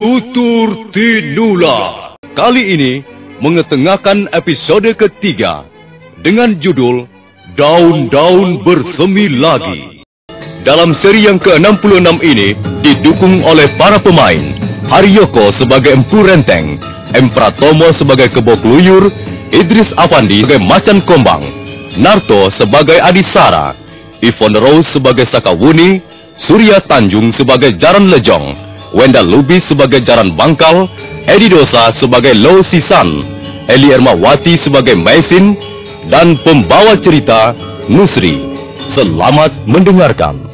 Tutur Tinula. Kali ini mengetengahkan episode ketiga dengan judul Daun-Daun Bersemi Lagi. Dalam seri yang ke-66 ini didukung oleh para pemain Haryoko sebagai Empu Renteng, M. Pratomo sebagai Kebo Kluyur, Idris Afandi sebagai Macan Kombang, Narto sebagai Adisara, Yvonne Rose sebagai Sakawuni, Surya Tanjung sebagai Jaran Lejong, Wenda Lubis sebagai Jaran Bangkal, Edi Dosa sebagai Lo Sisan, Eli Ermawati sebagai Maisin, dan pembawa cerita Nusri. Selamat mendengarkan.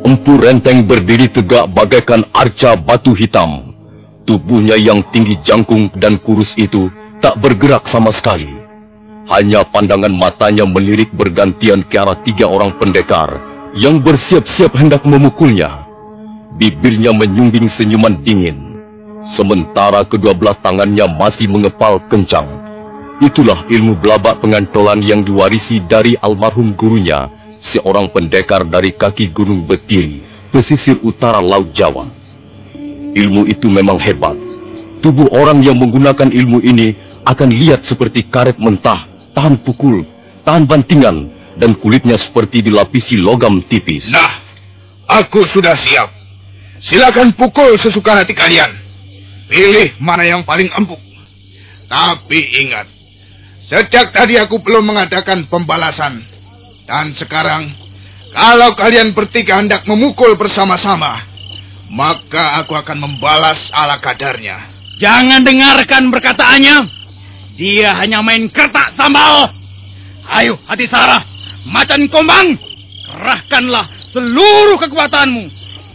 Empu Renteng berdiri tegak bagaikan arca batu hitam. Tubuhnya yang tinggi jangkung dan kurus itu tak bergerak sama sekali. Hanya pandangan matanya melirik bergantian ke arah tiga orang pendekar yang bersiap-siap hendak memukulnya. Bibirnya menyungging senyuman dingin, sementara kedua belah tangannya masih mengepal kencang. Itulah ilmu belabak pengantolan yang diwarisi dari almarhum gurunya, seorang pendekar dari kaki Gunung Betiri, pesisir utara Laut Jawa. Ilmu itu memang hebat. Tubuh orang yang menggunakan ilmu ini akan lihat seperti karet mentah, tahan pukul, tahan bantingan, dan kulitnya seperti dilapisi logam tipis. Nah, aku sudah siap. Silakan pukul sesuka hati kalian. Pilih mana yang paling empuk. Tapi ingat, sejak tadi aku belum mengadakan pembalasan. Dan sekarang, kalau kalian bertiga hendak memukul bersama-sama, maka aku akan membalas ala kadarnya. Jangan dengarkan perkataannya. Dia hanya main kertak sambal. Ayo, Adisara, Macan Kombang, kerahkanlah seluruh kekuatanmu.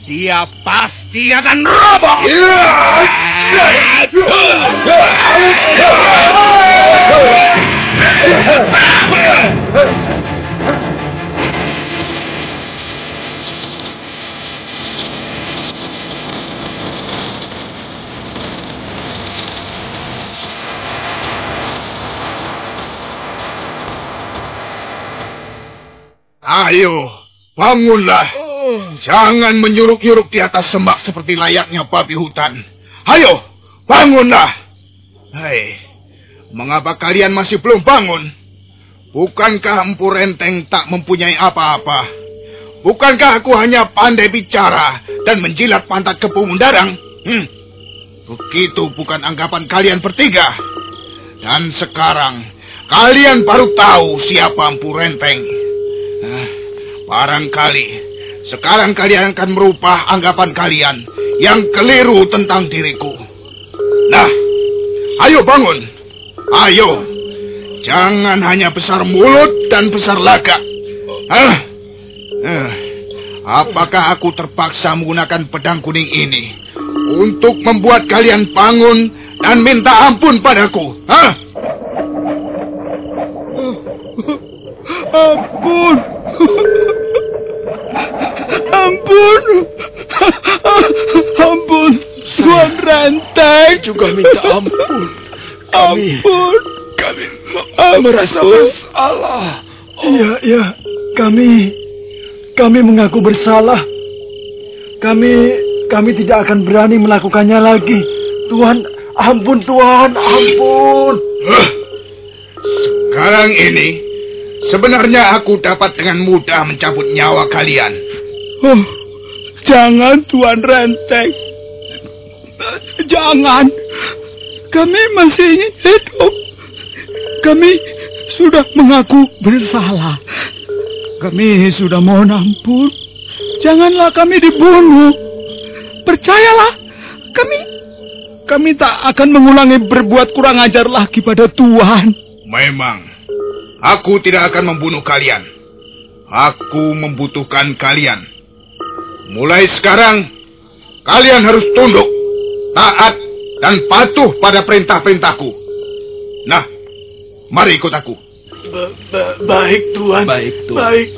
Dia pasti akan roboh. Ayo, bangunlah. Jangan menyuruk-nyuruk di atas semak seperti layaknya babi hutan. Ayo, bangunlah. Hei, mengapa kalian masih belum bangun? Bukankah Empu Renteng tak mempunyai apa-apa? Bukankah aku hanya pandai bicara dan menjilat pantat Kepu Mundarang? Begitu bukan anggapan kalian bertiga. Dan sekarang, kalian baru tahu siapa Empu Renteng. Barangkali sekarang kalian akan merubah anggapan kalian yang keliru tentang diriku. Nah, ayo bangun. Ayo, jangan hanya besar mulut dan besar lagak. Apakah aku terpaksa menggunakan pedang kuning ini untuk membuat kalian bangun dan minta ampun padaku? Ampun. Ampun. Ampun, Tuan Renteng. Juga minta ampun. Kami merasa bersalah. Iya, kami mengaku bersalah. Kami tidak akan berani melakukannya lagi. Tuhan, ampun Tuhan, ampun. Sekarang ini sebenarnya aku dapat dengan mudah mencabut nyawa kalian. Jangan, Tuan Renteng. Jangan. Kami masih ingin hidup. Kami sudah mengaku bersalah. Kami sudah mohon ampun. Janganlah kami dibunuh. Percayalah, kami tak akan mengulangi berbuat kurang ajar lagi pada Tuhan. Memang, aku tidak akan membunuh kalian. Aku membutuhkan kalian. Mulai sekarang, kalian harus tunduk, taat, dan patuh pada perintah-perintahku. Nah, mari ikut aku. Baik, Tuan. Baik, Tuan. Baik.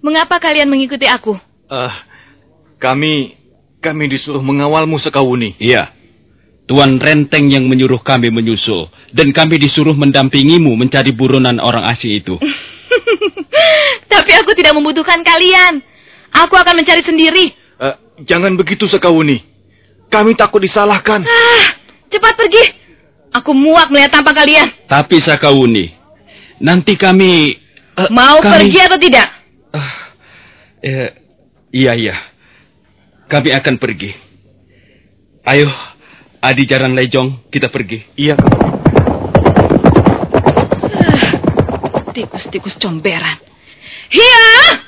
Mengapa kalian mengikuti aku? Kami disuruh mengawalmu, Sekawuni. Iya. Tuan Renteng yang menyuruh kami menyusul. Dan kami disuruh mendampingimu mencari buronan orang asing itu. Tapi aku tidak membutuhkan kalian. Aku akan mencari sendiri. Jangan begitu, Sekawuni. Kami takut disalahkan. Cepat pergi. Aku muak melihat tampak kalian. Tapi Sekawuni, nanti kami... pergi atau tidak? Iya. Kami akan pergi. Ayo, Adi Jaran Lejong, kita pergi. Iya, Kak. Tikus-tikus comberan. Hiya!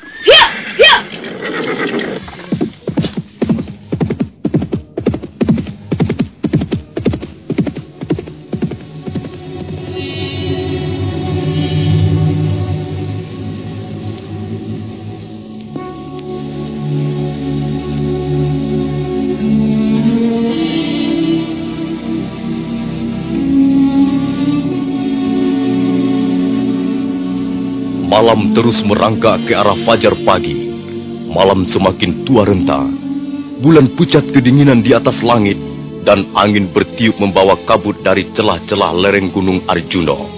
Malam terus merangkak ke arah fajar pagi. Malam semakin tua renta. Bulan pucat kedinginan di atas langit, dan angin bertiup membawa kabut dari celah-celah lereng gunung Arjuno.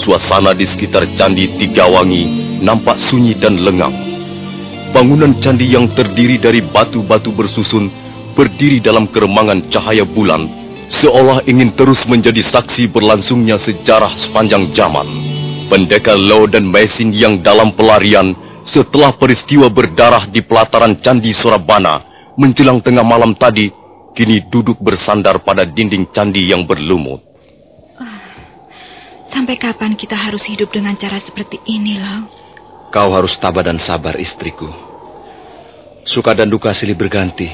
Suasana di sekitar Candi Tigawangi nampak sunyi dan lengang. Bangunan candi yang terdiri dari batu-batu bersusun berdiri dalam keremangan cahaya bulan, seolah ingin terus menjadi saksi berlangsungnya sejarah sepanjang zaman. Pendekar Lo dan Mesin yang dalam pelarian setelah peristiwa berdarah di pelataran Candi Sorabana menjelang tengah malam tadi, kini duduk bersandar pada dinding candi yang berlumut. Sampai kapan kita harus hidup dengan cara seperti ini, Lo? Kau harus tabah dan sabar, istriku. Suka dan duka silih berganti.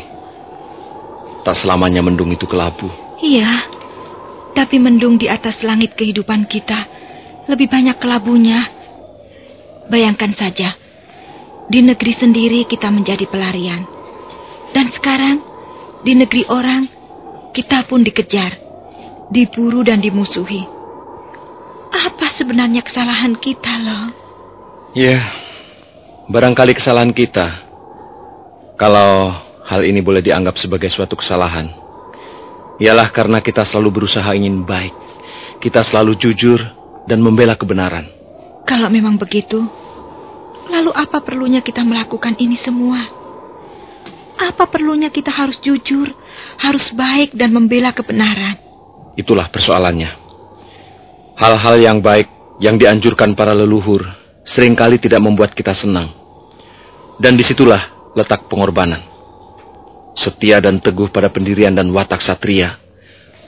Tak selamanya mendung itu kelabu. Iya, tapi mendung di atas langit kehidupan kita lebih banyak kelabunya. Bayangkan saja, di negeri sendiri kita menjadi pelarian. Dan sekarang, di negeri orang, kita pun dikejar, diburu dan dimusuhi. Apa sebenarnya kesalahan kita, Lo? Ya, barangkali kesalahan kita. Kalau hal ini boleh dianggap sebagai suatu kesalahan, ialah karena kita selalu berusaha ingin baik. Kita selalu jujur dan membela kebenaran. Kalau memang begitu, lalu apa perlunya kita melakukan ini semua? Apa perlunya kita harus jujur, harus baik dan membela kebenaran? Itulah persoalannya. Hal-hal yang baik yang dianjurkan para leluhur seringkali tidak membuat kita senang. Dan disitulah letak pengorbanan. Setia dan teguh pada pendirian dan watak satria,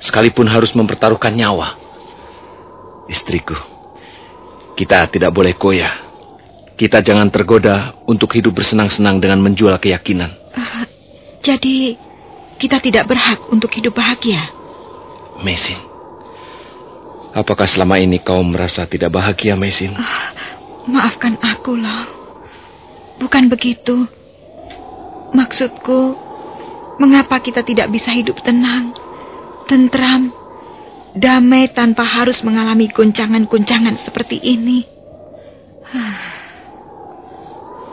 sekalipun harus mempertaruhkan nyawa. Istriku, kita tidak boleh goyah. Kita jangan tergoda untuk hidup bersenang-senang dengan menjual keyakinan. Jadi, kita tidak berhak untuk hidup bahagia? Mesin, apakah selama ini kau merasa tidak bahagia, Mesin? Maafkan aku, Lo. Bukan begitu. Maksudku, mengapa kita tidak bisa hidup tenang, tentram, damai tanpa harus mengalami goncangan-goncangan seperti ini?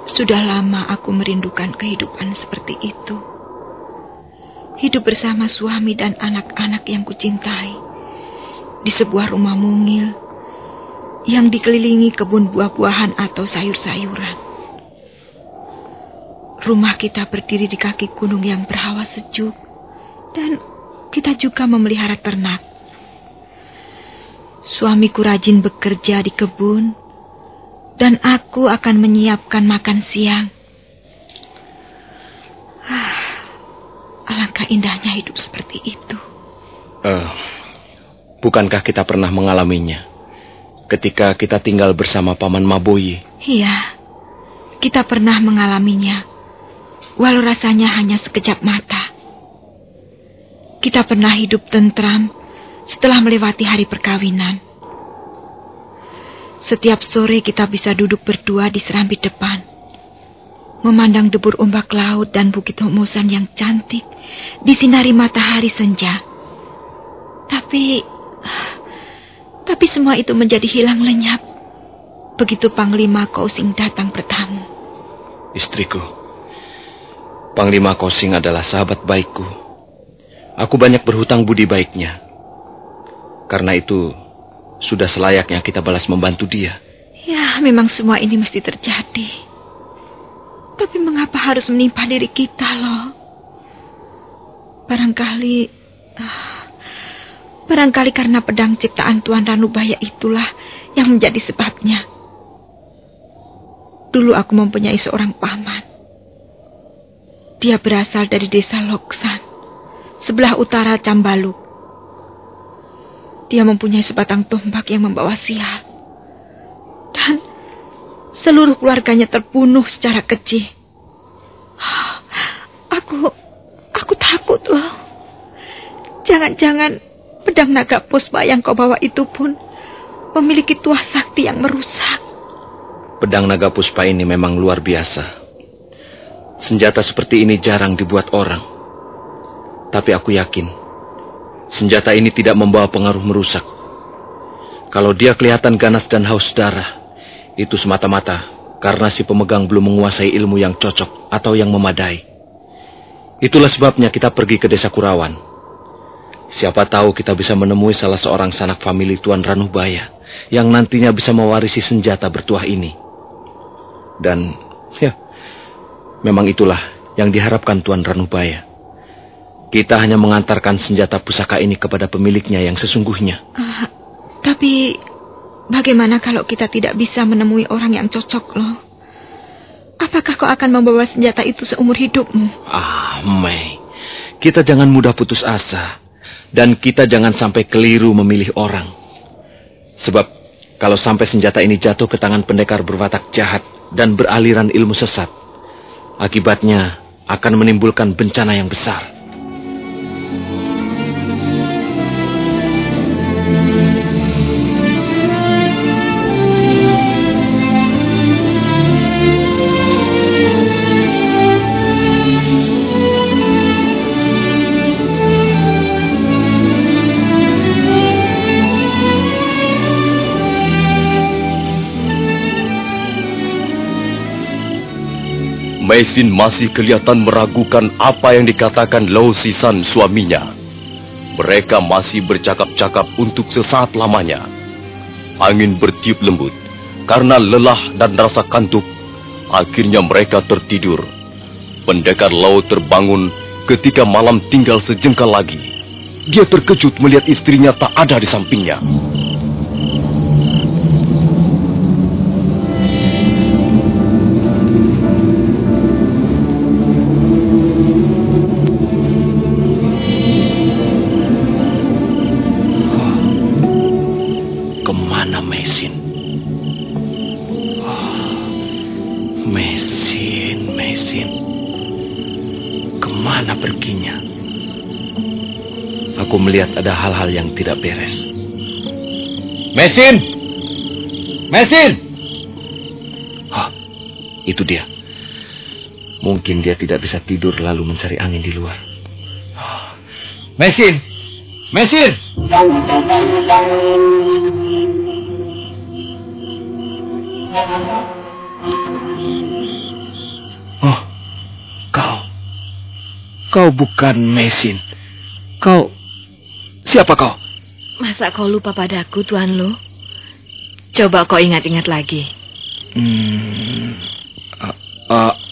Sudah lama aku merindukan kehidupan seperti itu. Hidup bersama suami dan anak-anak yang kucintai di sebuah rumah mungil yang dikelilingi kebun buah-buahan atau sayur-sayuran. Rumah kita berdiri di kaki gunung yang berhawa sejuk, dan kita juga memelihara ternak. Suamiku rajin bekerja di kebun, dan aku akan menyiapkan makan siang. Alangkah indahnya hidup seperti itu. Bukankah kita pernah mengalaminya ketika kita tinggal bersama Paman Maboyi? Iya, Kita pernah mengalaminya, walau rasanya hanya sekejap mata. Kita pernah hidup tentram setelah melewati hari perkawinan. Setiap sore kita bisa duduk berdua di serambi depan, memandang debur ombak laut dan bukit humusan yang cantik disinari matahari senja. Tapi semua itu menjadi hilang lenyap begitu Panglima Kosing datang bertamu. Istriku, Panglima Kosing adalah sahabat baikku. Aku banyak berhutang budi baiknya. Karena itu, sudah selayaknya kita balas membantu dia. Ya, memang semua ini mesti terjadi. Tapi mengapa harus menimpa diri kita, loh? Barangkali karena pedang ciptaan Tuan Ranubaya itulah yang menjadi sebabnya. Dulu aku mempunyai seorang paman. Dia berasal dari desa Loksan, sebelah utara Cambaluk. Dia mempunyai sebatang tombak yang membawa sial. Dan seluruh keluarganya terbunuh secara keji. Aku takut, loh. Jangan-jangan pedang naga puspa yang kau bawa itu pun memiliki tuah sakti yang merusak. Pedang naga puspa ini memang luar biasa. Senjata seperti ini jarang dibuat orang. Tapi aku yakin, senjata ini tidak membawa pengaruh merusak. Kalau dia kelihatan ganas dan haus darah, itu semata-mata karena si pemegang belum menguasai ilmu yang cocok atau yang memadai. Itulah sebabnya kita pergi ke desa Kurawan. Siapa tahu kita bisa menemui salah seorang sanak famili Tuan Ranubaya yang nantinya bisa mewarisi senjata bertuah ini. Dan, ya, memang itulah yang diharapkan Tuan Ranubaya. Kita hanya mengantarkan senjata pusaka ini kepada pemiliknya yang sesungguhnya. Tapi, bagaimana kalau kita tidak bisa menemui orang yang cocok, loh? Apakah kau akan membawa senjata itu seumur hidupmu? Mei, kita jangan mudah putus asa. Dan kita jangan sampai keliru memilih orang. Sebab, kalau sampai senjata ini jatuh ke tangan pendekar berwatak jahat dan beraliran ilmu sesat, akibatnya akan menimbulkan bencana yang besar. Meisin masih kelihatan meragukan apa yang dikatakan Lau Sisan suaminya. Mereka masih bercakap-cakap untuk sesaat lamanya. Angin bertiup lembut. Karena lelah dan rasa kantuk, akhirnya mereka tertidur. Pendekar Lau terbangun ketika malam tinggal sejengkal lagi. Dia terkejut melihat istrinya tak ada di sampingnya. Kemana perginya? Aku melihat ada hal-hal yang tidak beres. Mesin! Mesin! Itu dia. Mungkin dia tidak bisa tidur lalu mencari angin di luar. Mesin! Mesin! Kau bukan Mesin. Siapa kau? Masa kau lupa padaku, Tuan Lu? Coba kau ingat-ingat lagi.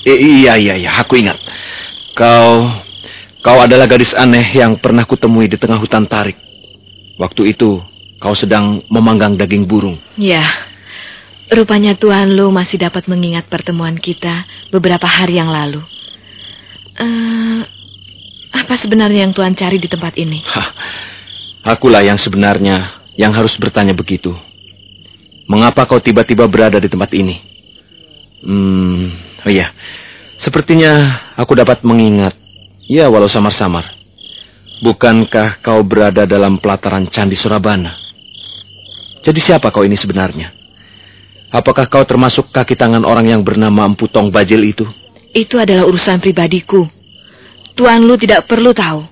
Iya, aku ingat. Kau adalah gadis aneh yang pernah kutemui di tengah hutan tarik. Waktu itu, kau sedang memanggang daging burung. Ya, rupanya Tuan Lu masih dapat mengingat pertemuan kita beberapa hari yang lalu. Apa sebenarnya yang Tuan cari di tempat ini? Akulah yang sebenarnya yang harus bertanya begitu. Mengapa kau tiba-tiba berada di tempat ini? Oh iya, sepertinya aku dapat mengingat. Ya, walau samar-samar. Bukankah kau berada dalam pelataran Candi Surabana? Jadi siapa kau ini sebenarnya? Apakah kau termasuk kaki tangan orang yang bernama Empu Tong Bajil itu? Itu adalah urusan pribadiku. Tuan Lu tidak perlu tahu.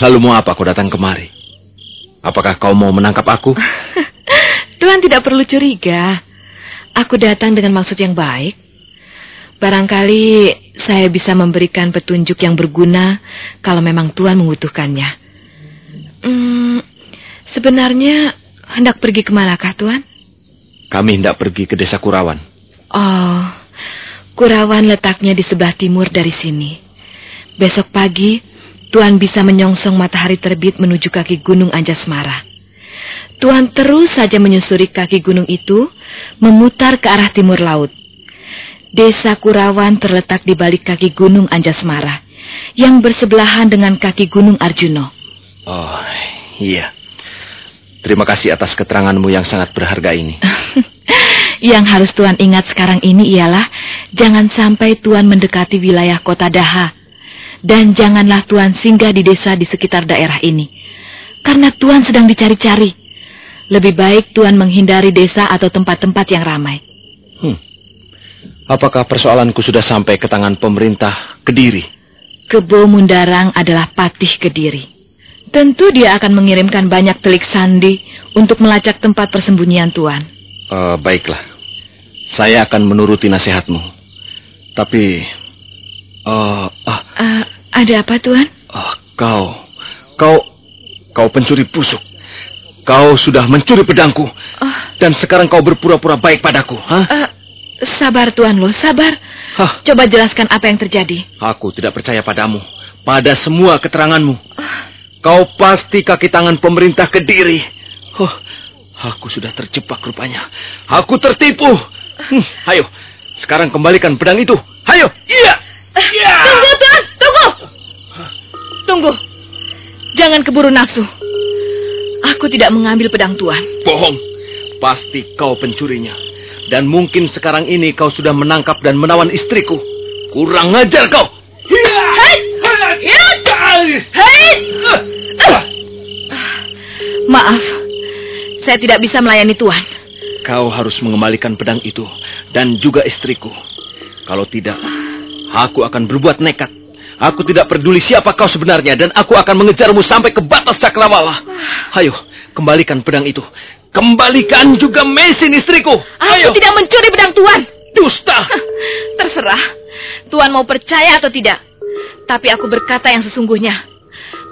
Lalu mau apa kau datang kemari? Apakah kau mau menangkap aku? Tuan tidak perlu curiga. Aku datang dengan maksud yang baik. Barangkali saya bisa memberikan petunjuk yang berguna kalau memang Tuan membutuhkannya. Sebenarnya hendak pergi kemanakah, Tuan? Kami hendak pergi ke desa Kurawan. Oh, Kurawan letaknya di sebelah timur dari sini. Besok pagi, Tuan bisa menyongsong matahari terbit menuju kaki Gunung Anjasmara. Tuan terus saja menyusuri kaki gunung itu, memutar ke arah timur laut. Desa Kurawan terletak di balik kaki Gunung Anjasmara, yang bersebelahan dengan kaki Gunung Arjuno. Oh, iya. Terima kasih atas keteranganmu yang sangat berharga ini. Yang harus Tuan ingat sekarang ini ialah, jangan sampai Tuan mendekati wilayah kota Daha. Dan janganlah Tuan singgah di desa di sekitar daerah ini. Karena Tuan sedang dicari-cari. Lebih baik Tuan menghindari desa atau tempat-tempat yang ramai. Apakah persoalanku sudah sampai ke tangan pemerintah Kediri? Kebo Mundarang adalah patih Kediri. Tentu dia akan mengirimkan banyak telik sandi untuk melacak tempat persembunyian Tuan. Baiklah. Saya akan menuruti nasihatmu. Tapi... ada apa, Tuan? Kau pencuri busuk. Kau sudah mencuri pedangku. Dan sekarang kau berpura-pura baik padaku, Sabar, Tuan Lu, sabar. Coba jelaskan apa yang terjadi. Aku tidak percaya padamu, pada semua keteranganmu. Kau pasti kaki tangan pemerintah Kediri. Aku sudah terjebak rupanya. Aku tertipu. Ayo, sekarang kembalikan pedang itu. Ayo. Iya. Tunggu, Tuan, tunggu. Tunggu. Jangan keburu nafsu. Aku tidak mengambil pedang Tuan. Bohong. Pasti kau pencurinya. Dan mungkin sekarang ini kau sudah menangkap dan menawan istriku. Kurang ajar kau. Maaf, saya tidak bisa melayani Tuan. Kau harus mengembalikan pedang itu dan juga istriku. Kalau tidak, aku akan berbuat nekat. Aku tidak peduli siapa kau sebenarnya dan aku akan mengejarmu sampai ke batas Cakrawala. Ayo, kembalikan pedang itu. Kembalikan juga mesin istriku. Aku tidak mencuri pedang Tuan. Dusta. Terserah. Tuan mau percaya atau tidak. Tapi aku berkata yang sesungguhnya.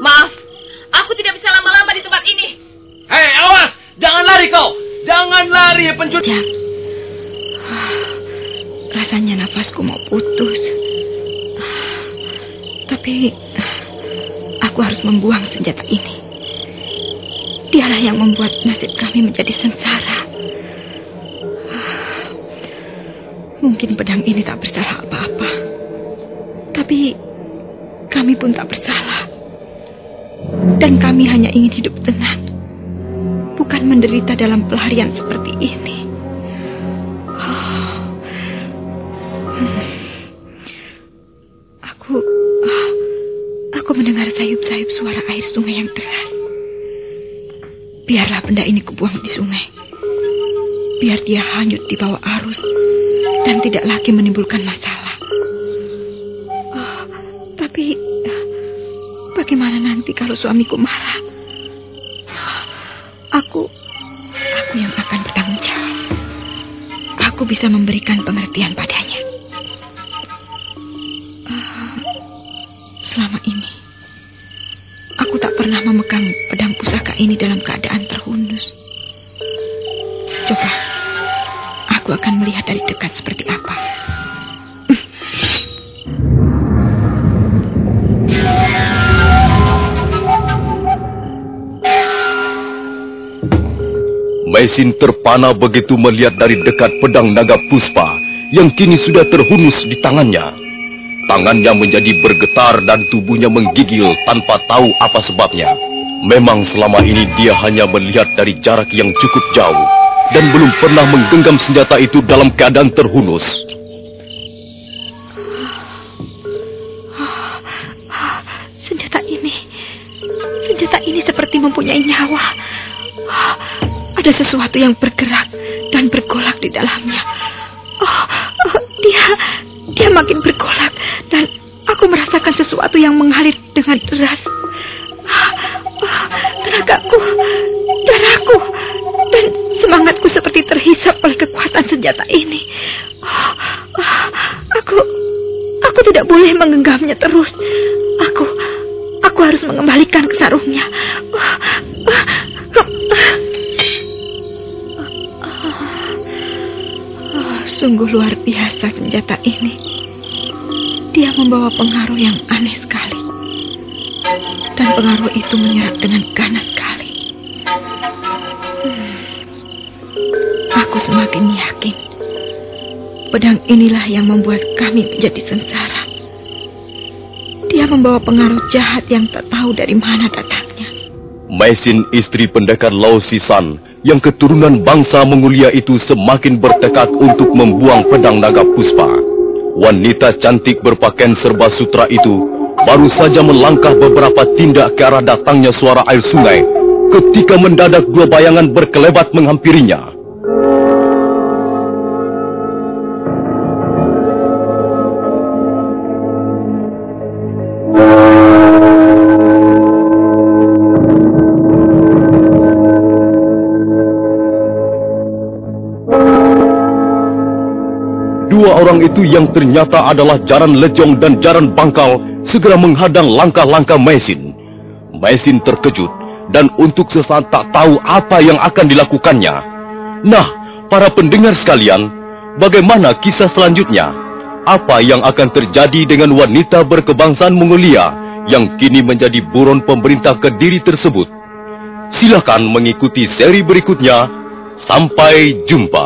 Maaf, aku tidak bisa lama-lama di tempat ini. Hei, awas! Jangan lari kau! Jangan lari, pencuri! Ya. Rasanya nafasku mau putus. Tapi aku harus membuang senjata ini. Dialah yang membuat nasib kami menjadi sengsara. Mungkin pedang ini tak bersalah apa-apa. Tapi kami pun tak bersalah. Dan kami hanya ingin hidup tenang. Bukan menderita dalam pelarian seperti ini. Aku mendengar sayup-sayup suara air sungai yang deras. Biarlah benda ini kubuang di sungai. Biar dia hanyut di bawah arus dan tidak lagi menimbulkan masalah. Tapi bagaimana nanti kalau suamiku marah? Aku yang akan bertanggung jawab. Aku bisa memberikan pengertian padanya. Selama ini aku tak pernah memegang pedang pusaka ini dalam keadaan terhunus. Coba, aku akan melihat dari dekat seperti apa. Mesin terpana begitu melihat dari dekat pedang naga puspa yang kini sudah terhunus di tangannya. Tangannya menjadi bergetar dan tubuhnya menggigil tanpa tahu apa sebabnya. Memang selama ini dia hanya melihat dari jarak yang cukup jauh. dan belum pernah menggenggam senjata itu dalam keadaan terhunus. Senjata ini seperti mempunyai nyawa. Ada sesuatu yang bergerak dan bergolak di dalamnya. Dia makin bergolak dan aku merasakan sesuatu yang mengalir dengan deras. Tenagaku, darahku, dan semangatku seperti terhisap oleh kekuatan senjata ini. Aku tidak boleh menggenggamnya terus. Aku harus mengembalikan ke sarungnya. Sungguh luar biasa senjata ini. Dia membawa pengaruh yang aneh sekali. Dan pengaruh itu menyerap dengan ganas sekali. Aku semakin yakin pedang inilah yang membuat kami menjadi sengsara. Dia membawa pengaruh jahat yang tak tahu dari mana datangnya. Maisin, istri pendekar Lao Sisan yang keturunan bangsa Mongolia itu semakin bertekad untuk membuang pedang naga puspa. Wanita cantik berpakaian serba sutra itu baru saja melangkah beberapa tindak ke arah datangnya suara air sungai ketika mendadak dua bayangan berkelebat menghampirinya. Dua orang itu yang ternyata adalah Jaran Lejong dan Jaran Bangkal segera menghadang langkah-langkah Maisin. Maisin terkejut dan untuk sesaat tak tahu apa yang akan dilakukannya. Nah, para pendengar sekalian, bagaimana kisah selanjutnya? Apa yang akan terjadi dengan wanita berkebangsaan Mongolia yang kini menjadi buron pemerintah Kediri tersebut? Silakan mengikuti seri berikutnya. Sampai jumpa.